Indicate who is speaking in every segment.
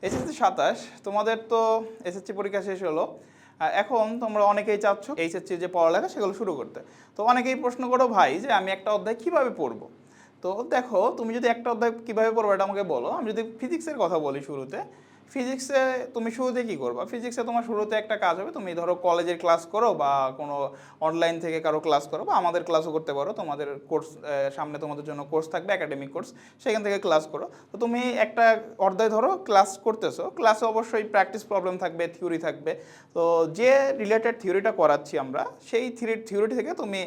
Speaker 1: SSC ২৭ তোমাদের তো SSC পরীক্ষা শেষ হলো। এখন তোমরা অনেকেই চাচ্ছ এইচএসসি যে পড়ালেখা সেগুলো শুরু করতে। তো অনেকেই প্রশ্ন করো ভাই যে আমি একটা অধ্যায় কিভাবে পড়বো। তো দেখো তুমি যদি একটা অধ্যায় কীভাবে পড়বো এটা আমাকে বলো। আমি যদি ফিজিক্সের কথা বলি শুরুতে, ফিজিক্সে তুমি শুরুতে কী করবা? ফিজিক্সে তোমার শুরুতে একটা কাজ হবে, তুমি ধরো কলেজের ক্লাস করো বা কোনো অনলাইন থেকে কারো ক্লাস করো বা আমাদের ক্লাসও করতে পারো। তোমাদের কোর্স সামনে তোমাদের জন্য কোর্স থাকবে, একাডেমিক কোর্স, সেখান থেকে ক্লাস করো। তো তুমি একটা অধ্যায় ধরো ক্লাস করতেছো, ক্লাসে অবশ্যই প্র্যাকটিস প্রবলেম থাকবে, থিওরি থাকবে। তো যে রিলেটেড থিওরিটা করাচ্ছি আমরা, সেই থিওরিটি থেকে তুমি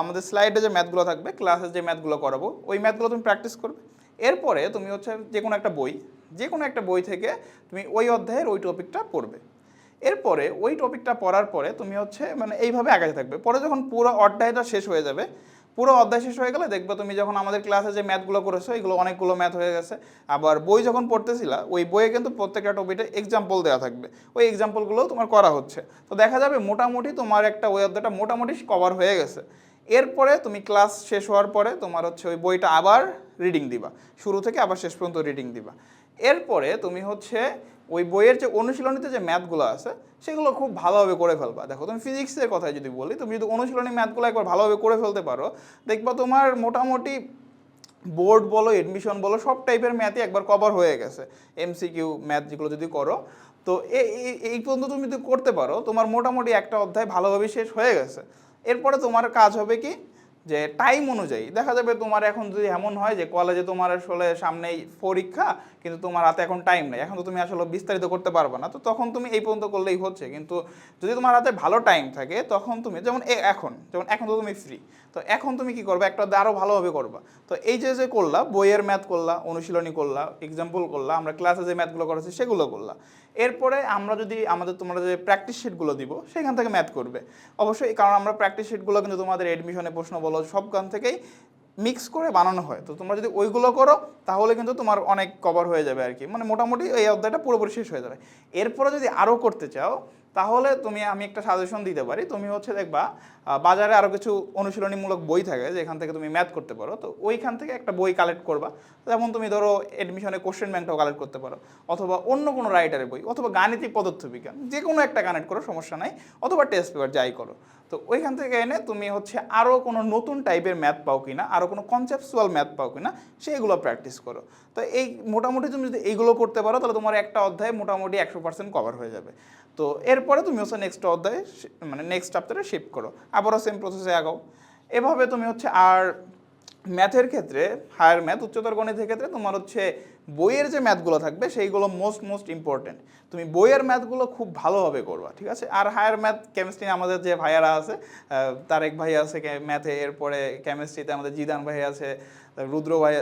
Speaker 1: আমাদের স্লাইডে যে ম্যাথগুলো থাকবে, ক্লাসে যে ম্যাথগুলো করাবো, ওই ম্যাথগুলো তুমি প্র্যাকটিস করবে। এরপরে তুমি হচ্ছে যে কোনো একটা বই থেকে তুমি ওই অধ্যায়ের ওই টপিকটা পড়বে। এরপরে ওই টপিকটা পড়ার পরে তুমি হচ্ছে মানে এইভাবে আগাতে থাকবে। পরে যখন পুরো অধ্যায়টা শেষ হয়ে যাবে, পুরো অধ্যায় শেষ হয়ে গেলে দেখবে তুমি যখন আমাদের ক্লাসে যে ম্যাথগুলো করেছো এগুলো অনেকগুলো ম্যাথ হয়ে গেছে। আবার বই যখন পড়তেছিলা ওই বইয়ে কিন্তু প্রত্যেকটা টপিকে এক্সাম্পল দেওয়া থাকবে, ওই এক্সাম্পলগুলোও তোমার করা হচ্ছে। তো দেখা যাবে মোটামুটি তোমার একটা ওই অধ্যায়টা মোটামুটি কভার হয়ে গেছে। এরপরে তুমি ক্লাস শেষ হওয়ার পরে তোমার হচ্ছে ওই বইটা আবার রিডিং দিবা, শুরু থেকে আবার শেষ পর্যন্ত রিডিং দিবা। এরপরে তুমি হচ্ছে ওই বইয়ের যে অনুশীলনীতে যে ম্যাথগুলো আছে সেগুলো খুব ভালোভাবে করে ফেলবা। দেখো তুমি ফিজিক্সের কথাই যদি বলি, তুমি যদি অনুশীলনী ম্যাথগুলো একবার ভালোভাবে করে ফেলতে পারো, দেখবা তোমার মোটামুটি বোর্ড বলো, এডমিশন বলো, সব টাইপের ম্যাথই একবার কভার হয়ে গেছে। এমসিকিউ ম্যাথ যেগুলো যদি করো, তো এই পর্যন্ত তুমি যদি করতে পারো, তোমার মোটামুটি একটা অধ্যায় ভালোভাবে শেষ হয়ে গেছে। এরপরে তোমার কাজ হবে কি, যে টাইম অনুযায়ী দেখা যাবে তোমার এখন যদি এমন হয় যে কলেজে তোমার আসলে সামনেই পরীক্ষা, কিন্তু তোমার হাতে এখন টাইম নেই, এখন তো তুমি আসলে বিস্তারিত করতে পারবে না, তো তখন তুমি এই পর্যন্ত করলেই হচ্ছে। কিন্তু যদি তোমার হাতে ভালো টাইম থাকে তখন তুমি যেমন এখন তো তুমি ফ্রি, তো এখন তুমি কি করবে, একটা আরও ভালোভাবে করবা। তো এই যে করলা, বইয়ের ম্যাথ করলা, অনুশীলনী করলা, এক্সাম্পল করলা, আমরা ক্লাসে যে ম্যাথগুলো করেছি সেগুলো করলা। এরপরে আমরা যদি তোমরা যে প্র্যাকটিস শিটগুলো দিব সেখান থেকে ম্যাথ করবে অবশ্যই, কারণ আমরা প্র্যাকটিস শিটগুলো কিন্তু তোমাদের এডমিশনে প্রশ্ন বলো সবখান থেকেই মিক্স করে বানানো হয়। তো তোমরা যদি ওইগুলো করো তাহলে কিন্তু তোমার অনেক কভার হয়ে যাবে আর কি, মানে মোটামুটি এই অধ্যায়টা পুরোপুরি শেষ হয়ে যাবে। এরপরে যদি আরও করতে চাও তাহলে আমি একটা সাজেশন দিতে পারি। তুমি হচ্ছে দেখবা বাজারে আরও কিছু অনুশীলনীমূলক বই থাকে যেখান থেকে তুমি ম্যাথ করতে পারো। তো ওইখান থেকে একটা বই কালেক্ট করবা, যেমন তুমি ধরো এডমিশনে কোশ্চেন ব্যাংকটাও কালেক্ট করতে পারো, অথবা অন্য কোনো রাইটারের বই, অথবা গাণিতিক পদার্থবিজ্ঞান, যে কোনো একটা কানেক্ট করো, সমস্যা নাই, অথবা টেস্ট পেপার, যাই করো। তো ওইখান থেকে এনে তুমি হচ্ছে আরও কোনো নতুন টাইপের ম্যাথ পাও কিনা, আরও কোনো কনসেপচুয়াল ম্যাথ পাও কিনা সেইগুলো প্র্যাকটিস করো। তো এই মোটামুটি তুমি যদি এইগুলো করতে পারো তাহলে তোমার একটা অধ্যায় মোটামুটি 100% কভার হয়ে যাবে। তো এরপরে তুমি হচ্ছে নেক্সট অধ্যায়ে মানে নেক্সট চ্যাপ্টারে শিফট করো, আবারও সেম প্রসেসে আগাও। এভাবে তুমি হচ্ছে আর ম্যাথের ক্ষেত্রে, হায়ার ম্যাথ, উচ্চতর গণিতের ক্ষেত্রে তোমার হচ্ছে বইয়ের যে ম্যাথগুলো থাকবে সেইগুলো মোস্ট ইম্পর্টেন্ট। তুমি বইয়ের ম্যাথগুলো খুব ভালোভাবে করবা, ঠিক আছে। আর হায়ার ম্যাথ, কেমিস্ট্রি আমাদের যে ভাইয়ারা আছে, তারেক ভাই আছে ম্যাথে, এরপরে কেমিস্ট্রিতে আমাদের জিদান ভাই আছে,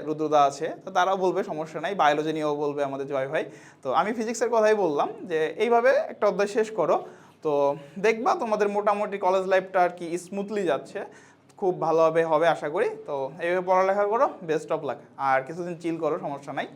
Speaker 1: রুদ্রদা আছে, তো তারাও বলবে, সমস্যা নাই। বায়োলজি নিয়েও বলবে আমাদের জয় ভাই। তো আমি ফিজিক্সের কথাই বললাম যে এইভাবে একটা অধ্যায় শেষ করো, তো দেখবা তোমাদের মোটামুটি কলেজ লাইফটা আর কি স্মুথলি যাচ্ছে, খুব ভালোভাবে হবে আশা করি। তো এইভাবে পড়ালেখা করো, বেস্ট অফ লাক। আর কিছুদিন চিল করো, সমস্যা নাই।